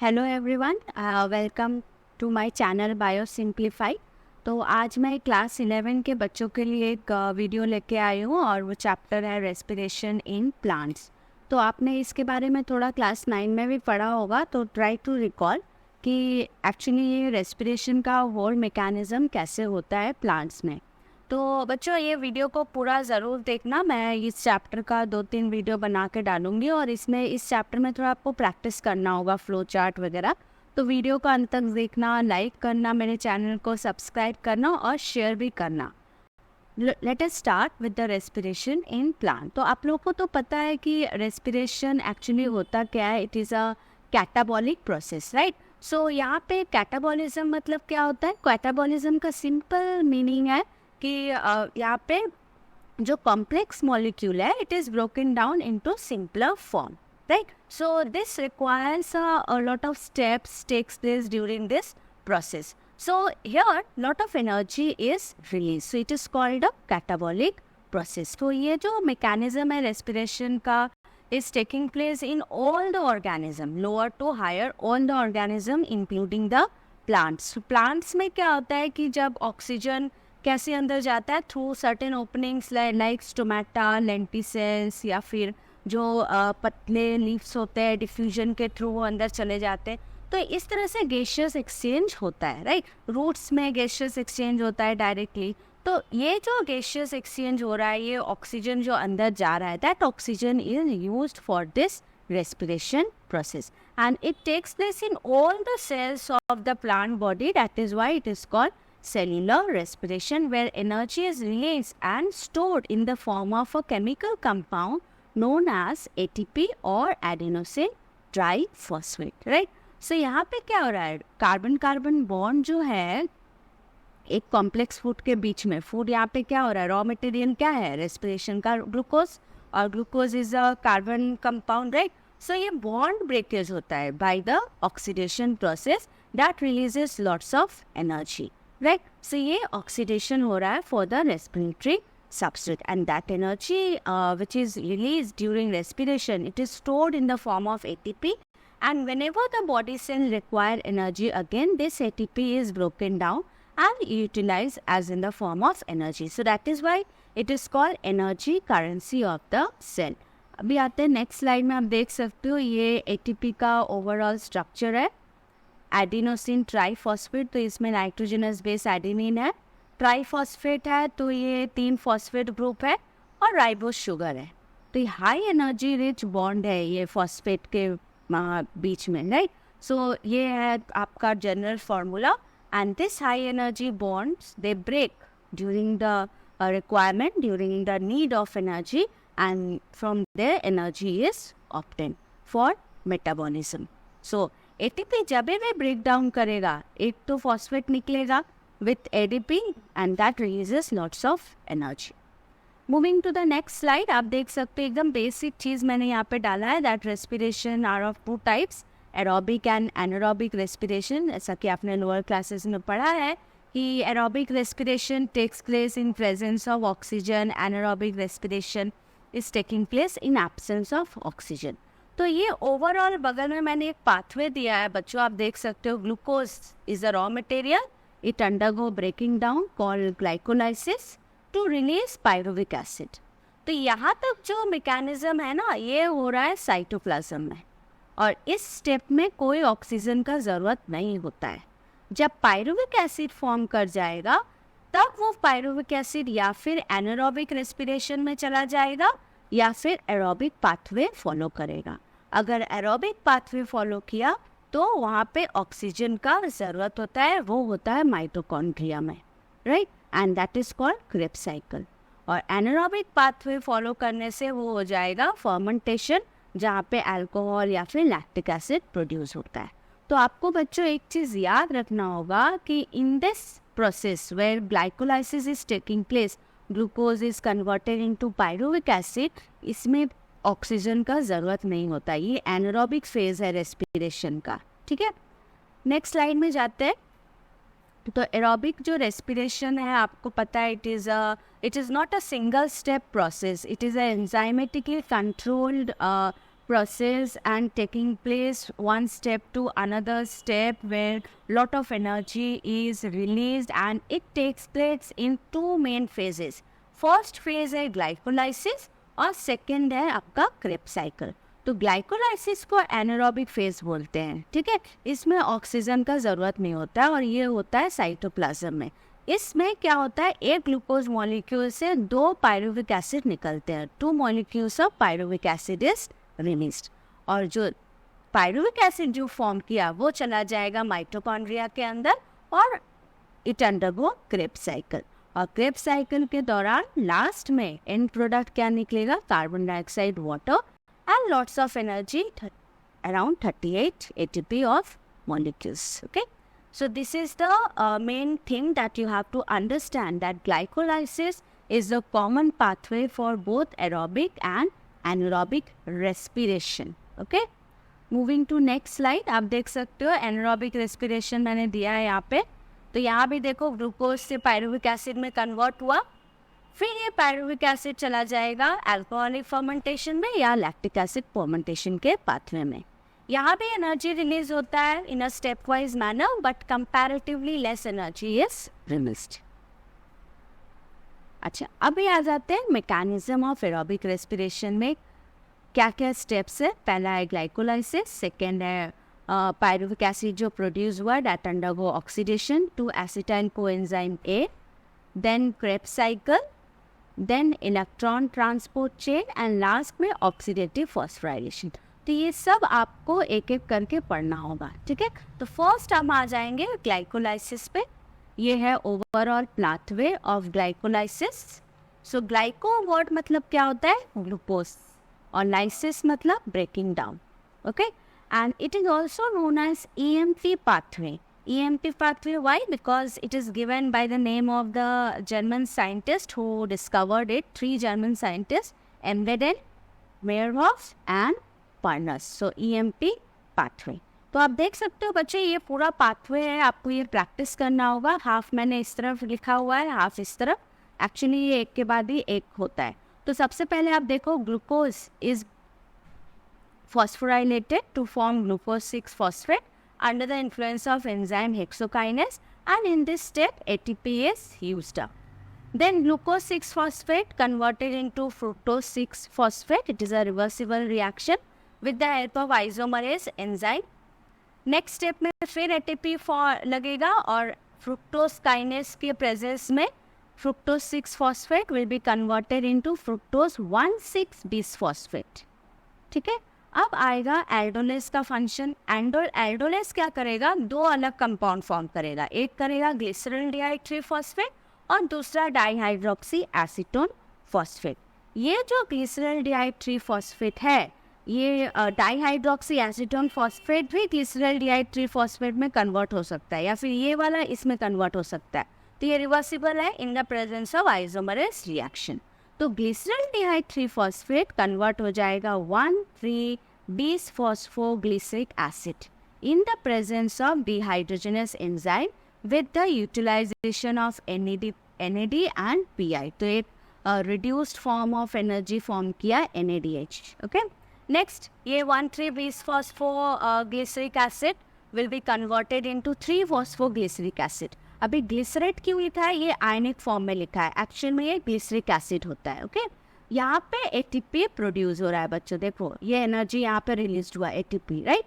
Hello everyone, welcome to my channel Bio Simplify. तो आज मैं क्लास 11 के बच्चों के लिए एक वीडियो लेके आई हूँ और वो चैप्टर है रेस्पिरेशन इन प्लांट्स। तो आपने इसके बारे में थोड़ा क्लास 9 में भी पढ़ा होगा, तो ट्राई टू रिकॉल कि एक्चुअली ये रेस्पिरेशन का होल मैकेनिज्म कैसे होता है प्लांट्स में। तो बच्चों ये वीडियो को पूरा ज़रूर देखना। मैं इस चैप्टर का 2-3 वीडियो बना के डालूंगी और इसमें इस चैप्टर में थोड़ा आपको प्रैक्टिस करना होगा, फ्लो चार्ट वगैरह। तो वीडियो को अंत तक देखना, लाइक करना, मेरे चैनल को सब्सक्राइब करना और शेयर भी करना। Let us start with the respiration in plant. तो आप लोगों को तो पता है कि रेस्पिरेशन एक्चुअली होता क्या है। It is a catabolic process, right. So यहाँ पे कैटाबॉलिज्म मतलब क्या होता है? कैटाबॉलिज्म का सिंपल मीनिंग है कि यहाँ पे जो कॉम्प्लेक्स मॉलिक्यूल है it is broken down into simpler form, right. So this requires a lot of steps takes place during this process. So here lot of energy is released. So it is called a catabolic process. तो ये जो mechanism है respiration का is taking place in all the organism, lower to higher, all the organism including the plants. So plants में क्या होता है कि जब ऑक्सीजन कैसे अंदर जाता है through certain openings like stomata, lenticels या फिर जो पतले लीव्स होते हैं डिफ्यूजन के थ्रू वो अंदर चले जाते हैं। तो इस तरह से गैसियस एक्सचेंज होता है, राइट। रूट्स में गैसियस एक्सचेंज होता है डायरेक्टली। तो ये जो गैसियस एक्सचेंज हो रहा है, ये ऑक्सीजन जो अंदर जा रहा है, that oxygen is used for this respiration process and it takes place in all the cells of the plant body. That is why it is called cellular respiration, where energy is released and stored in the form of a chemical compound known as ATP or adenosine triphosphate, right? So यहाँ पे क्या हो रहा है? Carbon carbon bond जो है एक complex food के बीच में, फूड यहाँ पे क्या हो रहा है? रॉ मटेरियल क्या है रेस्पिरेशन का? ग्लूकोज, और glucose is a carbon compound, right. So ये बॉन्ड ब्रेकेज होता है by the oxidation process that releases lots of energy, right. So ये ऑक्सीडेशन हो रहा है for the respiratory substrate, and that energy which is released during respiration, it is stored in the form of ATP, and whenever the body cell require energy again, this ATP is broken down and utilized as in the form of energy. So that is why it is called energy currency of the cell. अभी आते हैं next slide में। आप देख सकते हो ये ATP का ओवरऑल स्ट्रक्चर है। एडिनोसिन ट्राइफॉस्फेट, तो इसमें नाइट्रोजनस बेस एडेनिन है। ट्राइफॉस्फेट है तो ये 3 फॉस्फेट ग्रुप है और राइबोस शुगर है। तो ये हाई एनर्जी रिच बॉन्ड है ये फॉस्फेट के बीच में, राइट। सो ये है आपका general formula, and this high energy bonds they break during the requirement, during the need of energy, and from there energy is obtain for metabolism. So ATP जब भी break down करेगा, एक तो phosphate निकलेगा with ADP and that releases lots of energy. Moving to the next slide, आप देख सकते हो एकदम बेसिक चीज़ मैंने यहाँ पे डाला है, that respiration are of 2 types, aerobic and anaerobic respiration। ऐसा कि आपने लोअर क्लासेस में पढ़ा है कि aerobic respiration takes place in presence of oxygen, anaerobic respiration is taking place in absence of oxygen। तो ये ओवरऑल बगल में मैंने एक पाथवे दिया है बच्चों, आप देख सकते हो। Glucose is a raw material, it undergo breaking down called glycolysis to release pyruvic acid। तो यहाँ तक जो मैकेनिज्म है ना, ये हो रहा है साइटोप्लाज्म में, और इस स्टेप में कोई ऑक्सीजन का ज़रूरत नहीं होता है। जब पायरुविक एसिड फॉर्म कर जाएगा तब वो पायरुविक एसिड या फिर एनारोबिक रेस्पिरेशन में चला जाएगा या फिर एरोबिक पाथवे फॉलो करेगा। अगर एरोबिक पाथवे फॉलो किया तो वहाँ पे ऑक्सीजन का ज़रूरत होता है, वो होता है माइटोकॉन्ड्रिया में, right, and that is called Krebs cycle. और एनारोबिक पाथवे फॉलो करने से वो हो जाएगा फर्मेंटेशन, जहाँ पे अल्कोहल या फिर लैक्टिक एसिड प्रोड्यूस होता है। तो आपको बच्चों एक चीज़ याद रखना होगा कि in this process where glycolysis is taking place, glucose is converted into pyruvic acid, इसमें ऑक्सीजन का ज़रूरत नहीं होता। ये एनारोबिक फेज है रेस्पिरेशन का, ठीक है। नेक्स्ट स्लाइड में जाते हैं। तो एरोबिक जो रेस्पिरेशन है आपको पता है it is not a single step process, it is a enzymatically controlled process and taking place one step to another step where lot of energy is released, and it takes place in two main phases. First phase है glycolysis और second है आपका Krebs cycle. तो glycolysis को anaerobic phase बोलते हैं, ठीक है. इसमें ऑक्सीजन का ज़रूरत नहीं होता है और ये होता है साइटोप्लाज्म में. इसमें क्या होता है, एक ग्लूकोज मॉलिक्यूल से दो पायरुविक एसिड निकलते हैं. 2 molecules of pyruvic acid is released, और जो पायरुविक एसिड जो फॉर्म किया वो चला जाएगा माइटोकॉन्ड्रिया के अंदर और इट अंडरगो क्रेब्स साइकिल. और क्रेब्स साइकिल के दौरान लास्ट में एंड प्रोडक्ट क्या निकलेगा, carbon dioxide, water and lots of energy, around 38 ATP of molecules. Okay, so this is the main thing that you have to understand, that glycolysis is the common pathway for both aerobic and anaerobic respiration. Okay, moving to next slide. आप देख सकते हो anaerobic respiration मैंने दिया है यहाँ पे. तो यहाँ भी देखो ग्लूकोज से पायरुविक एसिड में कन्वर्ट हुआ, फिर ये पायरुविक एसिड चला जाएगा अल्कोहलिक फर्मेंटेशन में या लैक्टिक एसिड फर्मेंटेशन के पाथवे में. यहाँ भी एनर्जी रिलीज होता है in a step wise manner, but comparatively less energy is released. अच्छा, अभी आ जाते हैं मैकेनिज्म ऑफ एरोबिक रेस्पिरेशन में क्या क्या स्टेप्स है. पहला है ग्लाइकोलाइसिस, सेकेंड है पायरुविक एसिड जो प्रोड्यूस हुआ that undergo oxidation to acetyl coenzyme A, then Krebs cycle, then electron transport chain and last में ऑक्सीडेटिव फॉस्फोराइलेशन. तो ये सब आपको एक एक करके पढ़ना होगा, ठीक है. तो फर्स्ट हम आ जाएंगे ग्लाइकोलाइसिस पे. ये है overall pathway of glycolysis. So glyco word मतलब क्या होता है, ग्लूकोज, और लाइसिस मतलब breaking down. Okay, and it is also known as EMP pathway. EMP pathway, why? Because it is given by the name of the German scientist who discovered it. 3 German scientists, Emden, Meyerhoff and Parnas. So EMP pathway. तो आप देख सकते हो बच्चे ये पूरा pathway है, आपको ये प्रैक्टिस करना होगा. हाफ मैंने इस तरफ लिखा हुआ है, हाफ इस तरफ. एक्चुअली ये एक के बाद ही एक होता है. तो सबसे पहले आप देखो glucose is phosphorylated to form glucose 6 phosphate under the influence of enzyme hexokinase, and in this step ATP is used up. Then glucose 6 phosphate converted into fructose 6 phosphate. It is a reversible reaction with the help of isomerase enzyme. Next step में फिर ATP लगेगा और fructose kinase के presence में fructose 6 phosphate will be converted into fructose 1,6 bisphosphate. ठीक है. अब आएगा एल्डोलेस का फंक्शन. एल्डोलेस क्या करेगा, दो अलग कंपाउंड फॉर्म करेगा. एक करेगा ग्लिसरॉल डिहाइड्रोक्सी फॉस्फेट और दूसरा डाइहाइड्रोक्सी एसीटोन फॉस्फेट. ये जो ग्लिसरॉल डिहाइड्रोक्सी फॉस्फेट है, ये डाइहाइड्रोक्सी एसीटोन फॉस्फेट भी ग्लिसरॉल डिहाइड्रोक्सी फॉस्फेट में कन्वर्ट हो सकता है, या फिर ये वाला इसमें कन्वर्ट हो सकता है. तो ये रिवर्सिबल है in the presence of isomerase reaction. तो ग्लिसरॉल डिहाइड्रोक्सी फॉस्फेट कन्वर्ट हो जाएगा 1,3-bisphosphoglyceric acid in the presence of dehydrogenase enzyme with the utilization of NAD and PI. तो एक reduced form of energy form किया NADH. Okay. Next, ये 1,3-bisphosphoglyceric acid will be converted into 3-phosphoglyceric acid. अभी glycerate क्यों लिखा है, ये ionic form में लिखा है, एक्चुअल में ये ग्लिसरिक एसिड होता है. ओके, यहाँ पे ATP प्रोड्यूस हो रहा है बच्चों. देखो ये एनर्जी यहाँ पे रिलीज हुआ ATP, right.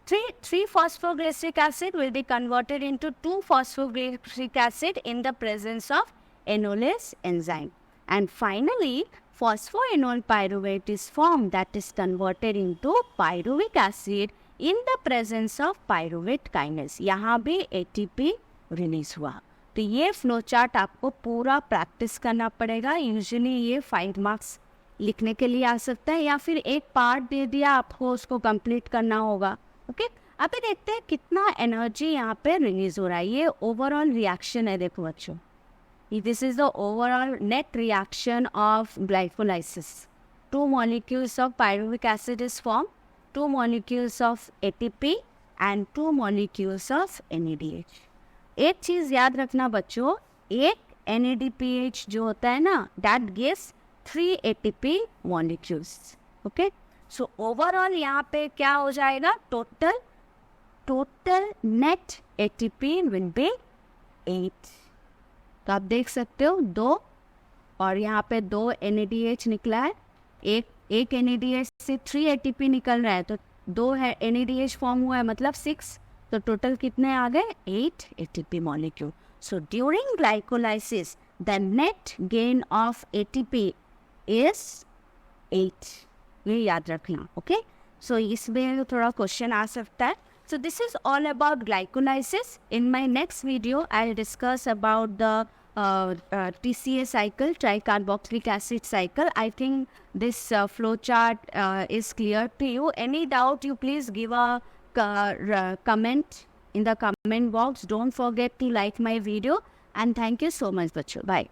3-phosphoglyceric acid will be converted into 2-phosphoglyceric acid in the presence of enolase enzyme, and finally phosphoenol pyruvate is formed that is converted into pyruvic acid in the presence of pyruvate kinase. यहाँ भी ATP release हुआ. तो ये flow chart आपको पूरा practice करना पड़ेगा. Usually ये 5 मार्क्स लिखने के लिए आ सकता है, या फिर एक पार्ट दे दिया आपको उसको कंप्लीट करना होगा. ओके, अभी देखते हैं कितना एनर्जी यहाँ पे रिलीज हो रहा है. ये ओवरऑल रिएक्शन है, देखो बच्चों, this is the overall net reaction of glycolysis. 2 molecules of pyruvic acid is formed, 2 molecules of ATP and 2 molecules of NADH. एक चीज़ याद रखना बच्चों, एक NADPH जो होता है ना, that gives 3 ATP molecules. Okay, so overall यहाँ पे क्या हो जाएगा, total net ATP will be 8। तो आप देख सकते हो 2 और यहाँ पे 2 NADH निकला है, एक NADH से 3 ATP निकल रहा है, तो 2 है NADH फॉर्म हुआ है, मतलब 6। तो टोटल कितने आ गए, 8 ATP molecule. So during glycolysis the net gain of ATP is 8, ये याद रखना। ओके, सो इसमें थोड़ा क्वेश्चन आ सकता है। So this is all about glycolysis. In my next video, I'll discuss about the TCA cycle, tricarboxylic acid cycle. I think this flow chart is clear to you. Any doubt, you please give a comment in the comment box. Don't forget to like my video. And thank you so much, bachcho. Bye.